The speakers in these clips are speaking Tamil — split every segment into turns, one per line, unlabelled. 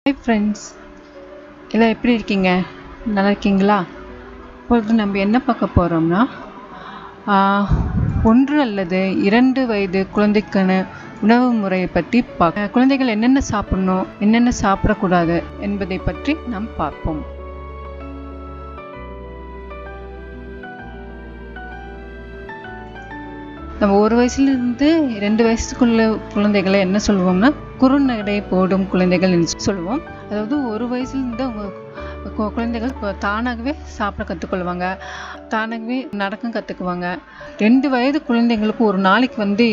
ஹாய் ஃப்ரெண்ட்ஸ், எல்லாம் எப்படி இருக்கீங்க? நல்லா இருக்கீங்களா? இப்பொழுது நம்ம என்ன பார்க்க போகிறோம்னா, 1 அல்லது 2 வயது குழந்தைக்கான உணவு முறையை பற்றி குழந்தைகள் என்னென்ன சாப்பிடணும், என்னென்ன சாப்பிடக்கூடாது என்பதை பற்றி நாம் பார்ப்போம். நம்ம 1 வயசுலேருந்து 2 வயசுக்குள்ள குழந்தைகளை என்ன சொல்லுவோம்னா, குறுநடை போடும் குழந்தைகள் என்று சொல்லுவோம். அதாவது 1 வயசுலேருந்து அவங்க குழந்தைகள் தானாகவே சாப்பிட கற்றுக்கொள்வாங்க, தானாகவே நடக்க கற்றுக்குவாங்க. 2 வயது குழந்தைங்களுக்கு ஒரு நாளைக்கு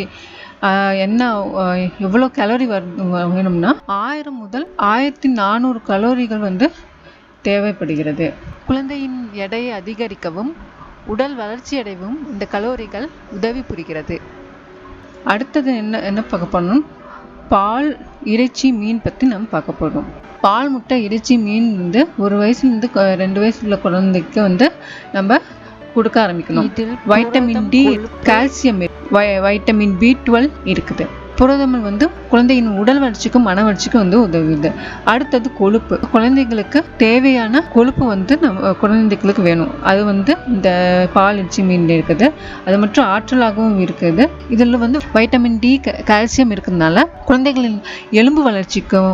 என்ன எவ்வளோ கேலரி வேணும்னா 1000 முதல் 1400 கலோரிகள் தேவைப்படுகிறது. குழந்தையின் எடையை அதிகரிக்கவும் உடல் வளர்ச்சியடைவும் இந்த கலோரிகள் உதவி புரிகிறது. அடுத்தது என்ன பார்க்க போறோம், பால், இறைச்சி, மீன் பற்றி நம்ம பார்க்க போகிறோம். பால், முட்டை, இறைச்சி, மீன் 1 வயசுலேருந்து 2 வயசு உள்ள குழந்தைக்கு நம்ம கொடுக்க ஆரம்பிக்கணும். இதில் vitamin D, calcium, vitamin B12 இருக்குது. புரதங்கள் குழந்தையின் உடல் வளர்ச்சிக்கும் மன வளர்ச்சிக்கும் உதவுது. அடுத்தது கொழுப்பு. குழந்தைகளுக்கு தேவையான கொழுப்பு நம்ம குழந்தைகளுக்கு வேணும். அது இந்த பால், இறைச்சி, மீன் இருக்குது. அது மற்றும் ஆற்றலாகவும் இருக்குது. இதில் வைட்டமின் டி, கால்சியம் இருக்கிறதுனால குழந்தைகளின் எலும்பு வளர்ச்சிக்கும்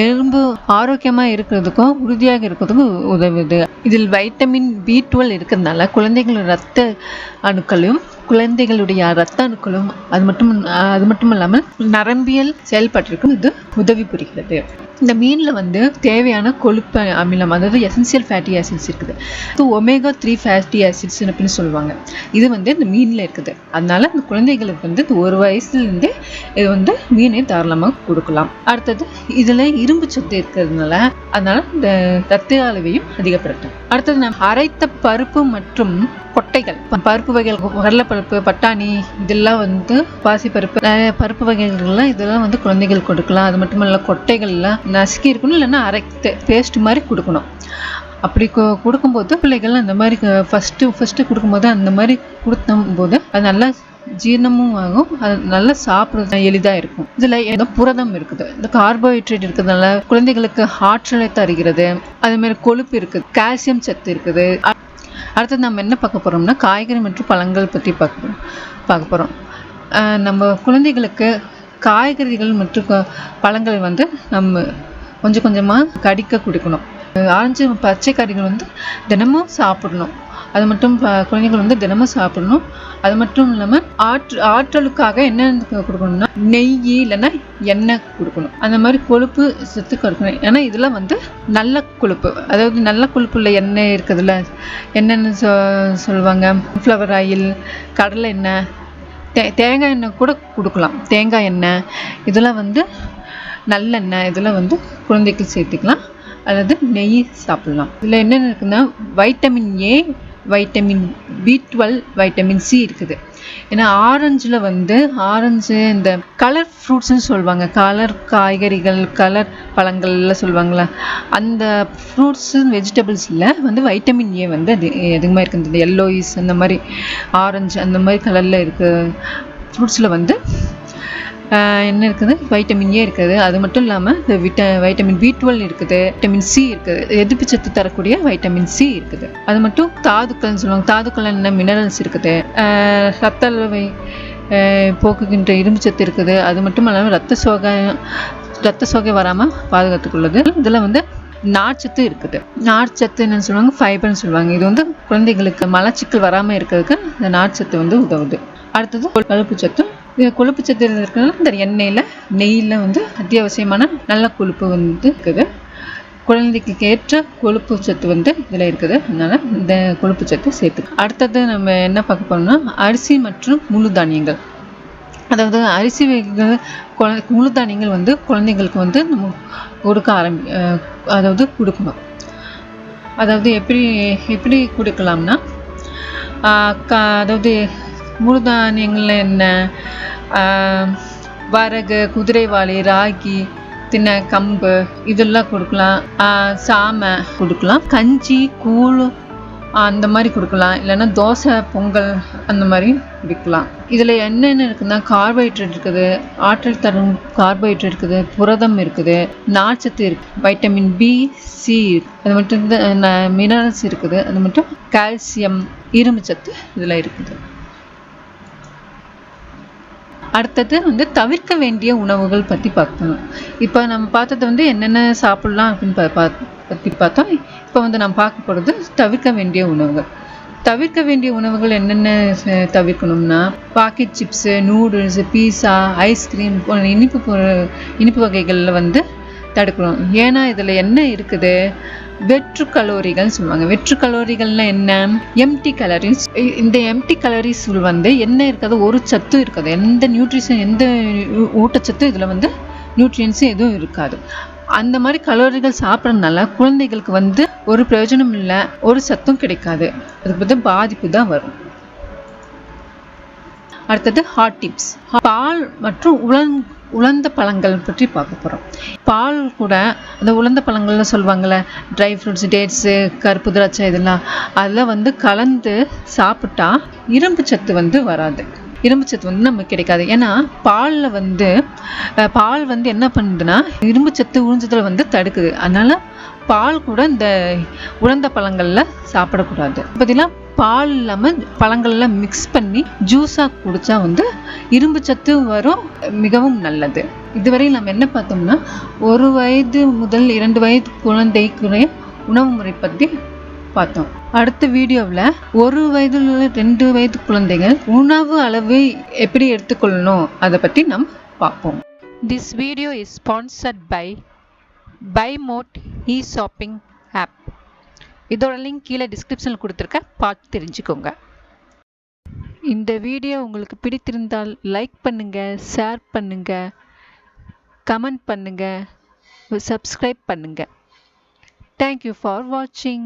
எலும்பு ஆரோக்கியமாக இருக்கிறதுக்கும் உறுதியாக இருக்கிறதுக்கும் உதவுது. இதில் வைட்டமின் B12 இருக்கிறதுனால குழந்தைகளுடைய ரத்த அணுக்களும் அது மட்டும் இல்லாமல் நரம்பியல் செயல்பாட்டிற்கும் இது உதவி புரிகிறது. இந்த மீனில் தேவையான கொழுப்பு அமிலம், அதாவது எசென்சியல் ஃபேட்டி ஆசிட்ஸ் இருக்குது. ஒமேகா 3 ஃபேட்டி ஆசிட்ஸ் அப்படின்னு சொல்லுவாங்க. இது இந்த மீனில் இருக்குது. அதனால இந்த குழந்தைகளுக்கு இந்த 1 வயசுலேருந்தே இது மீனை தாராளமாக கொடுக்கலாம். அடுத்தது இதில் இரும்பு சத்து இருக்கிறதுனால அதனால இந்த ரத்த அளவையும் அதிகப்படுத்தும். அடுத்தது நம்ம அரைத்த பருப்பு மற்றும் கொட்டைகள், பருப்பு வகைகள், கடலைப்பருப்பு, பட்டாணி, இதெல்லாம் பாசிப்பருப்பு, பருப்பு வகைகள்லாம் இதெல்லாம் குழந்தைகள் கொடுக்கலாம். அது மட்டும் இல்லை, கொட்டைகள்லாம் நசுக்கி இருக்கணும், இல்லைன்னா அரைத்து பேஸ்ட் மாதிரி கொடுக்கணும். அப்படி கொடுக்கும்போது பிள்ளைகள் அந்த மாதிரி ஃபஸ்ட்டு கொடுக்கும்போது அந்த மாதிரி கொடுக்கும்போது அது நல்லா ஜீரணமும் ஆகும், அது நல்லா சாப்பிட்றது எளிதாக இருக்கும். இதில் புரதம் இருக்குது, இந்த கார்போஹைட்ரேட் இருக்கிறதுனால குழந்தைகளுக்கு ஆற்றலை தருகிறது. அதேமாதிரி கொழுப்பு இருக்குது, கால்சியம் சத்து இருக்குது. அடுத்தது நம்ம என்ன பார்க்க போகிறோம்னா, காய்கறி மற்றும் பழங்கள் பற்றி பார்க்க போகிறோம். நம்ம குழந்தைகளுக்கு காய்கறிகள் மற்றும் பழங்கள் நம்ம கொஞ்சம் கொஞ்சமாக கடிக்க கொடுக்கணும். ஆரஞ்சு, பச்சை காய்கறிகள் தினமும் சாப்பிடணும். அது மட்டும் குழந்தைகள் தினமும் சாப்பிடணும். அது மட்டும் இல்லாமல் ஆற்றலுக்காக என்ன கொடுக்கணும்னா, நெய் இல்லைன்னா எண்ணெய் கொடுக்கணும். அந்த மாதிரி கொழுப்பு சத்து கொடுக்கணும். ஏன்னா இதெல்லாம் நல்ல கொழுப்பு, அதாவது நல்ல கொழுப்பு உள்ள எண்ணெய் இருக்குதுல்ல, என்னென்னு சொல்லுவாங்க, ஃப்ளவர் ஆயில், கடலை எண்ணெய், தேங்காய் எண்ணெய் கூட கொடுக்கலாம். தேங்காய் எண்ணெய் இதெல்லாம் நல்லெண்ணெய், இதெல்லாம் குழந்தைக்கு சேர்த்துக்கலாம். அல்லது நெய் சாப்பிடலாம். இதில் என்னென்ன இருக்குன்னா, vitamin A, vitamin B12, vitamin C இருக்குது. ஏன்னா ஆரஞ்சில் ஆரஞ்சு இந்த கலர் ஃப்ரூட்ஸ்ன்னு சொல்லுவாங்க, கலர் காய்கறிகள், கலர் பழங்கள்லாம் சொல்லுவாங்களா, அந்த ஃப்ரூட்ஸ் வெஜிடபிள்ஸில் வைட்டமின் ஏ அது அதிகமாக இருக்குது. இந்த எல்லோயிஸ், அந்த மாதிரி ஆரஞ்சு அந்த மாதிரி கலரில் இருக்குது ஃப்ரூட்ஸில் என்ன இருக்குது, வைட்டமின் ஏ இருக்குது. அது மட்டும் இல்லாமல் இந்த வைட்டமின் B12 இருக்குது, வைட்டமின் சி இருக்குது, எதிர்ப்பு சத்து தரக்கூடிய வைட்டமின் சி இருக்குது. அது மட்டும் தாதுக்கள்னு சொல்லுவாங்க, தாதுக்கள் என்ன மினரல்ஸ் இருக்குது, ரத்த அளவை போக்குகின்ற இரும்பு சத்து இருக்குது. அது மட்டும் இல்லாமல் ரத்த சோகை வராமல் பாதுகாத்துக்குள்ளது. இதில் நார்ச்சத்து இருக்குது. நார்ச்சத்து என்னன்னு சொல்லுவாங்க, ஃபைபர்னு சொல்லுவாங்க. இது குழந்தைகளுக்கு மலச்சிக்கல் வராமல் இருக்கிறதுக்கு இந்த நார்ச்சத்து உதவுது. அடுத்தது கொழுப்பு சத்து. கொழுப்பு சத்து இருக்கிறதுனால இந்த எண்ணெயில், நெய்யில் அத்தியாவசியமான நல்ல கொழுப்பு இருக்குது. குழந்தைக்கு ஏற்ற கொழுப்பு சத்து இதில் இருக்குது. அதனால இந்த கொழுப்பு சத்து சேர்த்து. அடுத்தது நம்ம என்ன பார்க்க போறோம்னா, அரிசி மற்றும் முழு தானியங்கள். அதாவது அரிசி வகைகள், முழு தானியங்கள் குழந்தைங்களுக்கு நம்ம கொடுக்க கொடுக்கணும். அதாவது எப்படி கொடுக்கலாம்னா, அதாவது முழு தானியங்கள் என்ன, வரகு, குதிரைவாளி, ராகி, தினை, கம்பு இதெல்லாம் கொடுக்கலாம். சாமை கொடுக்கலாம். கஞ்சி, கூழ், அந்த மாதிரி கொடுக்கலாம். இல்லைன்னா தோசை, பொங்கல் அந்த மாதிரி குடிக்கலாம். இதில் என்னென்ன இருக்குன்னா கார்போஹைட்ரேட் இருக்குது, ஆற்றல் தரும் கார்போஹைட்ரேட் இருக்குது, புரதம் இருக்குது, நார்ச்சத்து இருக்குது, வைட்டமின் பி, சி, அது மட்டும் இந்த மினரல்ஸ் இருக்குது, அது மட்டும் கால்சியம், இரும்பு சத்து இதில் இருக்குது. அடுத்தது வந்து தவிர்க்க வேண்டிய உணவுகள் பற்றி பார்க்கணும். இப்போ நம்ம பார்த்தது வந்து என்னென்ன சாப்பிட்லாம் அப்படின்னு பற்றி பார்த்தோம். இப்போ வந்து நம்ம பார்க்க போகிறது தவிர்க்க வேண்டிய உணவுகள். தவிர்க்க வேண்டிய உணவுகள் என்னென்ன தவிர்க்கணும்னா, பாக்கெட் சிப்ஸு, நூடுல்ஸு, பீஸா, ஐஸ்கிரீம் போன்ற இனிப்பு வகைகளில் வந்து தடுக்கணும். ஏன்னா இதில் என்ன இருக்குது, வெற்று கலோரிகள் சொல்லுவாங்க. வெற்று கலோரிகள்னா என்ன, எம்டி கலரிஸ். இந்த எம்டி கலரிஸ் வந்து என்ன இருக்காது, ஒரு சத்தும் இருக்காது, எந்த நியூட்ரிஷன், எந்த ஊட்டச்சத்தும் இதில் வந்து நியூட்ரியன்ஸும் எதுவும் இருக்காது. அந்த மாதிரி கலோரிகள் சாப்பிட்றதுனால குழந்தைகளுக்கு வந்து ஒரு பிரயோஜனம் இல்லை, ஒரு சத்தும் கிடைக்காது, அதுக்கு வந்து பாதிப்பு தான் வரும். அடுத்தது ஹாட் டிப்ஸ். பால் மற்றும் உலர்ந்த பழங்கள் பற்றி பார்க்க போகிறோம். பால் கூட அந்த உலர்ந்த பழங்கள்னு சொல்லுவாங்கள்ல, ட்ரை ஃப்ரூட்ஸ், டேட்ஸு, கருப்பு திராட்சை, இதெல்லாம் அதெல்லாம் வந்து கலந்து சாப்பிட்டா இரும்பு சத்து வந்து வராது, இரும்பு சத்து வந்து நமக்கு கிடைக்காது. ஏன்னா பால் வந்து என்ன பண்ணுதுன்னா இரும்பு சத்து உறிஞ்சுதல் வந்து தடுக்குது. அதனால பால் கூட இந்த உலர்ந்த பழங்களில் சாப்பிடக்கூடாது. பார்த்தீங்கன்னா பால் இல்லாமல் பழங்கள்லாம் மிக்ஸ் பண்ணி ஜூஸாக குடித்தா வந்து இரும்பு சத்து வரும், மிகவும் நல்லது. இதுவரை நம்ம என்ன பார்த்தோம்னா 1 வயது முதல் 2 வயது குழந்தைக்குரிய உணவு முறை பற்றி பார்த்தோம். அடுத்த வீடியோவில் 1 வயதுல 2 வயது குழந்தைகள் உணவு அளவு எப்படி எடுத்துக்கொள்ளணும் அதை பற்றி நாம் பார்ப்போம்.
This video is sponsored by BuyMote e-shopping app. இதோட லிங்க் கீழே டிஸ்கிரிப்ஷனில் கொடுத்துருக்கேன், பார்த்து தெரிஞ்சுக்கோங்க. இந்த வீடியோ உங்களுக்கு பிடித்திருந்தால் லைக் பண்ணுங்கள், ஷேர் பண்ணுங்கள், கமெண்ட் பண்ணுங்கள், சப்ஸ்கிரைப் பண்ணுங்கள். Thank you for watching.